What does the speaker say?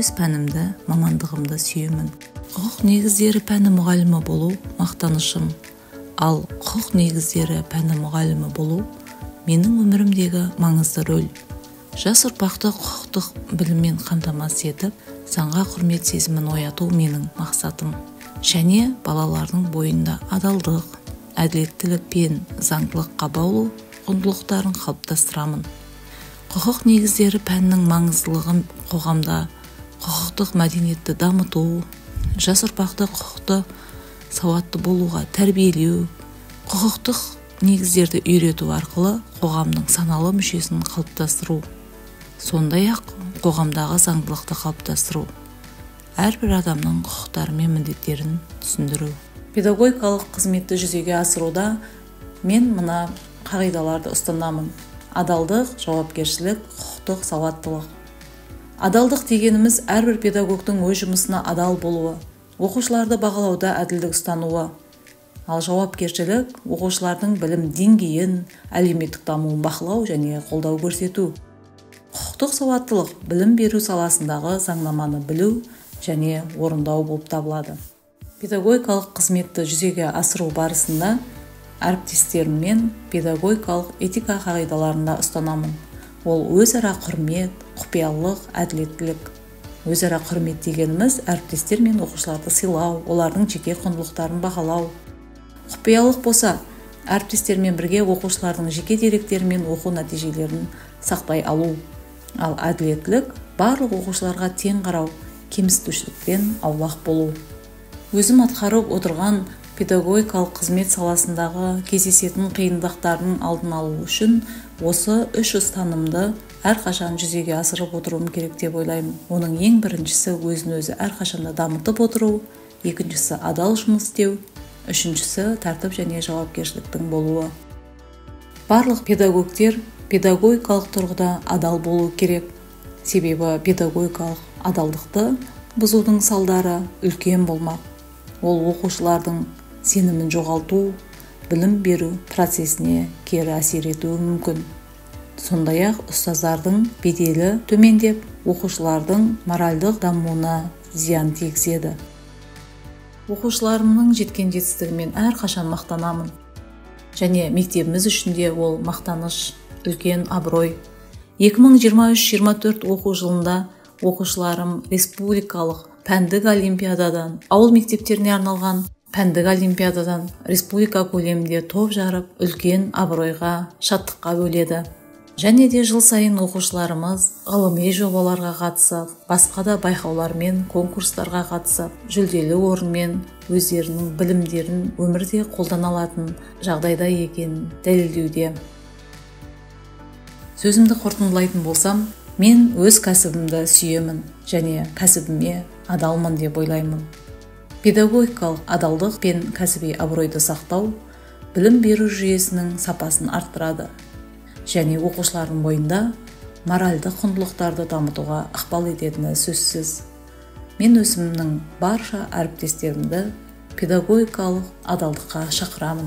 өз пәнімді, мамандығымды сүйемін. Құқық негіздері пәні мұғалімі болу мақтанышым, ал құқық негіздері пәні мұғалімі болу менің өмірімдегі маңызды рөл. Жас ұрпақты құқықтық біліммен қамтамасыз етіп, заңға құрмет сезімін ояту менің мақсатым. Және балалардың бойында адалдық, әділеттілік пен заңдылыққа баулу құндылықтарын қалыптастырамын. Құқық негіздері пәнінің маңыздылығы қоғамда құқықтық мәдениетті дамыту, жас ұрпақты құқықты сауатты болуға тәрбиелеу, құқықтық негіздерді үйрету арқылы қоғамның саналы мүшесін қалыптастыру, сондай-ақ қоғамдағы заңдылықты қалыптастыру, әрбір адамның құқықтары мен міндеттерін түсіндіру. Педагогикалық қызметті жүзеге асыруда мен мына қағидаларды ұстанамын. Адалдық, жауапкершілік, құқықтық сауаттылық. Адалдық дегеніміз әрбір педагогтың өз жұмысына адал болуы, оқушыларды бағалауда әділдік ұстануы. Ал жауапкершілік оқушылардың білім деңгейін, әлеуметтік дамуын бақылау және қолдау көрсету. Құқықтық сауаттылық білім беру саласындағы заңнаманы білу және орындау болып табылады. Педагогикалық қызметті жүзеге асыру барысында әріптестеріммен педагогикалық этика қағидаларында ұстанамын. Ол өзара құрмет, құпиялылық, әділеттілік. Өзара құрмет дегеніміз әріптестер мен оқушыларды сыйлау, олардың жеке құндылықтарын бағалау. Құпиялылық болса, әріптестермен бірге оқушылардың жеке деректері мен оқу нәтижелерін сақтай алу. Ал әділеттілік барлық оқушыларға тең қарау, кемсітушіліктен аулақ болу. Өзім атқарып отырған педагогикалық қызмет саласындағы кездесетін қиындықтардың алдын алу үшін осы үш ұстанымды әрқашан жүзеге асырып отыруым керек деп ойлаймын. Оның ең біріншісі өзін-өзі әрқашанда дамытып отыру, екіншісі адал жұмыс істеу, үшіншісі тәртіп және жауапкершіліктің болуы. Барлық педагогтер педагогикалық тұрғыда адал болу керек. Себебі педагогикалық адалдықты бұзудың салдары үлкен болмақ. Ол оқушылардың сенімін жоғалту, білім беру процесіне кері әсер етуі мүмкін. Сондай-ақ ұстаздардың беделі төмендеп, оқушылардың моральдық дамуына зиян тигізеді. Оқушыларымның жеткен жетістігімен әрқашан мақтанамын. Және мектебіміз үшінде ол мақтаныш, үлкен абырой. 2023-24 оқу жылында оқушыларым республикалық пәндік олимпиададан, ауыл мектептеріне арналған пәндік олимпиададан республика көлемінде топ жарып, үлкен абыройға, шаттыққа бөледі. Және де жыл сайын оқушыларымыз ғылыми жобаларға қатысып, басқа да байқаулар мен конкурстарға қатысып, жүлделі орынмен өздерінің білімдерін өмірде қолдана алатын жағдайда екенін дәлелдеуде. Сөзімді қорытындылайтын болсам, мен өз кәсібімді сүйемін және кәсібіме адалмын деп ойлаймын. Педагогикалық адалдық пен кәсіби абыройды сақтау білім беру жүйесінің сапасын арттырады және оқушылардың бойында моральдық құндылықтарды дамытуға ықпал ететіні сөзсіз. Мен өзімнің барша әріптестерімді педагогикалық адалдыққа шақырамын.